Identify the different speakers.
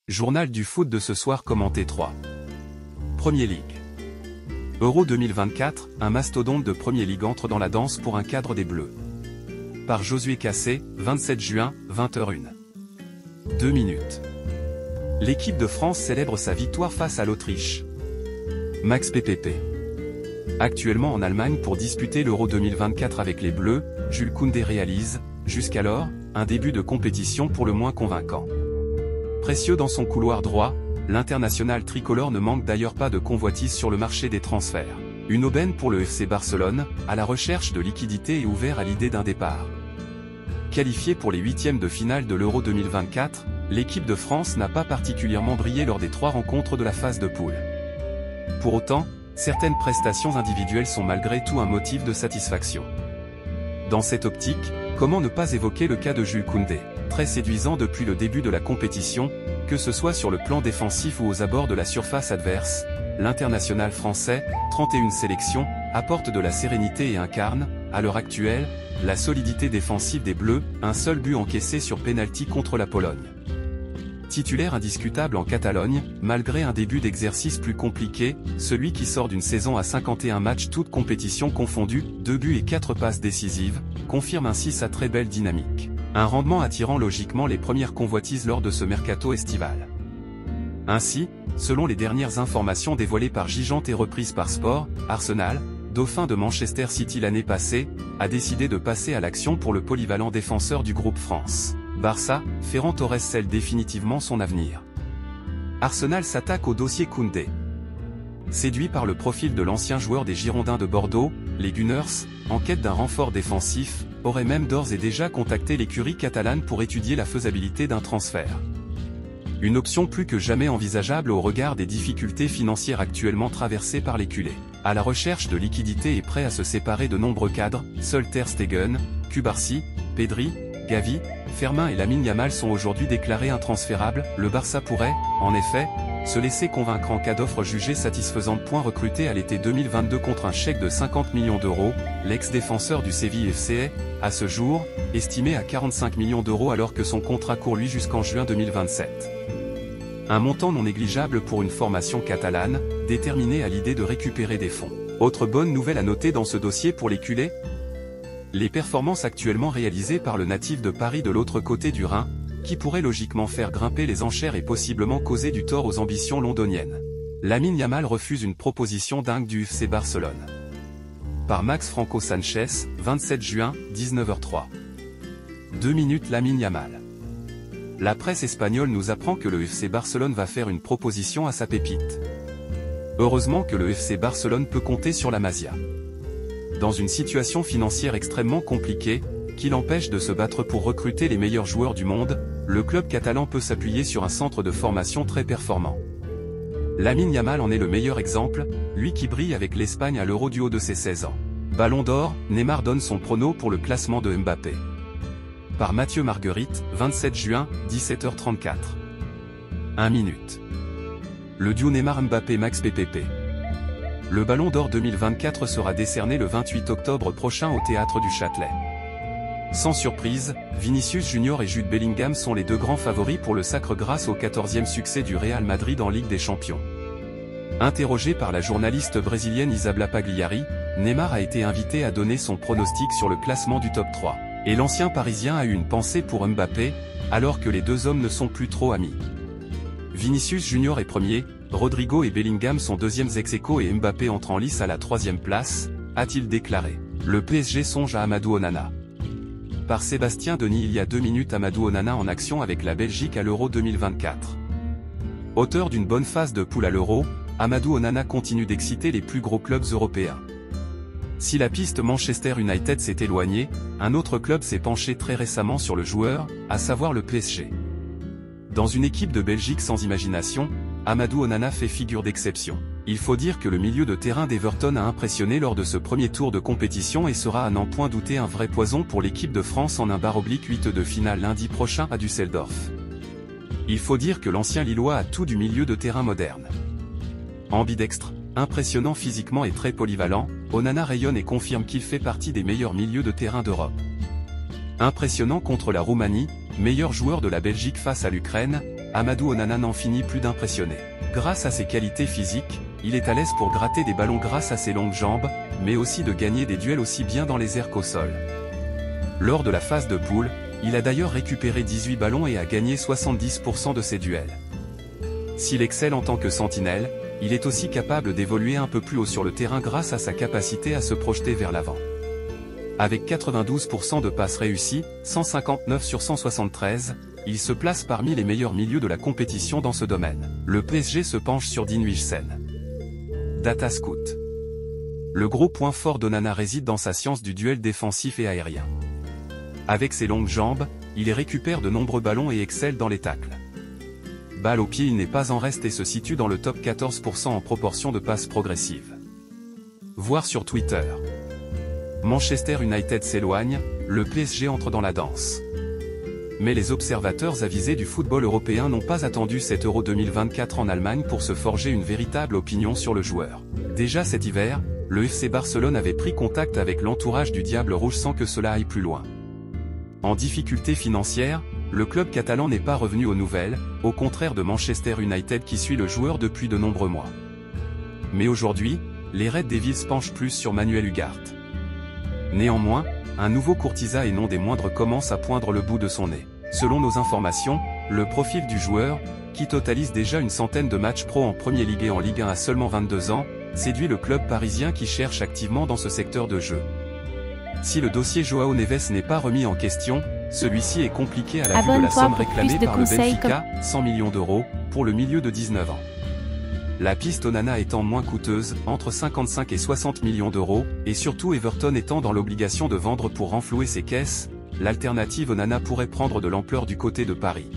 Speaker 1: Journal du foot de ce soir commenté 3. Premier League. Euro 2024, un mastodonte de Premier League entre dans la danse pour un cadre des Bleus. Par Josué Cassé, 27 juin, 20h01. 2 minutes. L'équipe de France célèbre sa victoire face à l'Autriche. Max PPP. Actuellement en Allemagne pour disputer l'Euro 2024 avec les Bleus, Jules Koundé réalise, jusqu'alors, un début de compétition pour le moins convaincant. Précieux dans son couloir droit, l'international tricolore ne manque d'ailleurs pas de convoitise sur le marché des transferts. Une aubaine pour le FC Barcelone, à la recherche de liquidités et ouvert à l'idée d'un départ. Qualifiée pour les huitièmes de finale de l'Euro 2024, l'équipe de France n'a pas particulièrement brillé lors des 3 rencontres de la phase de poule. Pour autant, certaines prestations individuelles sont malgré tout un motif de satisfaction. Dans cette optique, comment ne pas évoquer le cas de Jules Koundé, très séduisant depuis le début de la compétition, que ce soit sur le plan défensif ou aux abords de la surface adverse. L'international français, 31 sélections, apporte de la sérénité et incarne, à l'heure actuelle, la solidité défensive des Bleus, un seul but encaissé sur pénalty contre la Pologne. Titulaire indiscutable en Catalogne, malgré un début d'exercice plus compliqué, celui qui sort d'une saison à 51 matchs toutes compétitions confondues, 2 buts et 4 passes décisives, confirme ainsi sa très belle dynamique. Un rendement attirant logiquement les premières convoitises lors de ce mercato estival. Ainsi, selon les dernières informations dévoilées par Gigante et reprises par Sport, Arsenal, dauphin de Manchester City l'année passée, a décidé de passer à l'action pour le polyvalent défenseur du groupe France. Barça, Ferran Torres scelle définitivement son avenir. Arsenal s'attaque au dossier Koundé. Séduit par le profil de l'ancien joueur des Girondins de Bordeaux, les Gunners, en quête d'un renfort défensif, auraient même d'ores et déjà contacté l'écurie catalane pour étudier la faisabilité d'un transfert. Une option plus que jamais envisageable au regard des difficultés financières actuellement traversées par les culés. À la recherche de liquidités et prêt à se séparer de nombreux cadres, seuls Ter Stegen, Cubarsí, Pedri, Gavi, Fermin et Lamine Yamal sont aujourd'hui déclarés intransférables. Le Barça pourrait, en effet, se laisser convaincre en cas d'offre jugée satisfaisante. Recruté à l'été 2022 contre un chèque de 50 millions d'euros, l'ex-défenseur du Séville FC est, à ce jour, estimé à 45 millions d'euros alors que son contrat court lui jusqu'en juin 2027. Un montant non négligeable pour une formation catalane, déterminée à l'idée de récupérer des fonds. Autre bonne nouvelle à noter dans ce dossier pour les culés, les performances actuellement réalisées par le natif de Paris de l'autre côté du Rhin, qui pourrait logiquement faire grimper les enchères et possiblement causer du tort aux ambitions londoniennes. Lamine Yamal refuse une proposition dingue du FC Barcelone. Par Max Franco Sanchez, 27 juin, 19h03. 2 minutes. Lamine Yamal. La presse espagnole nous apprend que le FC Barcelone va faire une proposition à sa pépite. Heureusement que le FC Barcelone peut compter sur la Masia. Dans une situation financière extrêmement compliquée, qui l'empêche de se battre pour recruter les meilleurs joueurs du monde, le club catalan peut s'appuyer sur un centre de formation très performant. Lamine Yamal en est le meilleur exemple, lui qui brille avec l'Espagne à l'Euro du haut de ses 16 ans. Ballon d'or, Neymar donne son prono pour le classement de Mbappé. Par Mathieu Marguerite, 27 juin, 17h34. 1 minute. Le duo Neymar-Mbappé Max PPP. Le Ballon d'or 2024 sera décerné le 28 octobre prochain au Théâtre du Châtelet. Sans surprise, Vinicius Junior et Jude Bellingham sont les 2 grands favoris pour le sacre grâce au 14e succès du Real Madrid en Ligue des Champions. Interrogé par la journaliste brésilienne Isabella Pagliari, Neymar a été invité à donner son pronostic sur le classement du top 3. Et l'ancien Parisien a eu une pensée pour Mbappé, alors que les 2 hommes ne sont plus trop amis. Vinicius Junior est premier, Rodrigo et Bellingham sont 2e ex-aequo et Mbappé entre en lice à la 3e place, a-t-il déclaré. Le PSG songe à Amadou Onana. Par Sébastien Denis. Il y a 2 minutes. Amadou Onana en action avec la Belgique à l'Euro 2024. Auteur d'une bonne phase de poule à l'Euro, Amadou Onana continue d'exciter les plus gros clubs européens. Si la piste Manchester United s'est éloignée, un autre club s'est penché très récemment sur le joueur, à savoir le PSG. Dans une équipe de Belgique sans imagination, Amadou Onana fait figure d'exception. Il faut dire que le milieu de terrain d'Everton a impressionné lors de ce premier tour de compétition et sera à n'en point douter un vrai poison pour l'équipe de France en un /8 de finale lundi prochain à Düsseldorf. Il faut dire que l'ancien Lillois a tout du milieu de terrain moderne. Ambidextre, impressionnant physiquement et très polyvalent, Onana rayonne et confirme qu'il fait partie des meilleurs milieux de terrain d'Europe. Impressionnant contre la Roumanie, meilleur joueur de la Belgique face à l'Ukraine, Amadou Onana n'en finit plus d'impressionner. Grâce à ses qualités physiques, il est à l'aise pour gratter des ballons grâce à ses longues jambes, mais aussi de gagner des duels aussi bien dans les airs qu'au sol. Lors de la phase de poule, il a d'ailleurs récupéré 18 ballons et a gagné 70% de ses duels. S'il excelle en tant que sentinelle, il est aussi capable d'évoluer un peu plus haut sur le terrain grâce à sa capacité à se projeter vers l'avant. Avec 92% de passes réussies, 159 sur 173, il se place parmi les meilleurs milieux de la compétition dans ce domaine. Le PSG se penche sur Dean Huijsen. Data Scout. Le gros point fort d'Onana réside dans sa science du duel défensif et aérien. Avec ses longues jambes, il récupère de nombreux ballons et excelle dans les tacles. Balle au pied, il n'est pas en reste et se situe dans le top 14% en proportion de passes progressives. Voir sur Twitter. Manchester United s'éloigne, le PSG entre dans la danse. Mais les observateurs avisés du football européen n'ont pas attendu cet Euro 2024 en Allemagne pour se forger une véritable opinion sur le joueur. Déjà cet hiver, le FC Barcelone avait pris contact avec l'entourage du Diable Rouge sans que cela aille plus loin. En difficulté financière, le club catalan n'est pas revenu aux nouvelles, au contraire de Manchester United qui suit le joueur depuis de nombreux mois. Mais aujourd'hui, les Red Devils penchent plus sur Manuel Ugarte. Néanmoins, un nouveau courtisan et non des moindres commence à poindre le bout de son nez. Selon nos informations, le profil du joueur, qui totalise déjà une centaine de matchs pro en Premier League et en Ligue 1 à seulement 22 ans, séduit le club parisien qui cherche activement dans ce secteur de jeu. Si le dossier Joao Neves n'est pas remis en question, celui-ci est compliqué à la vue de la somme réclamée par le Benfica, 100 millions d'euros, pour le milieu de 19 ans. La piste Onana étant moins coûteuse, entre 55 et 60 millions d'euros, et surtout Everton étant dans l'obligation de vendre pour renflouer ses caisses, l'alternative Onana pourrait prendre de l'ampleur du côté de Paris.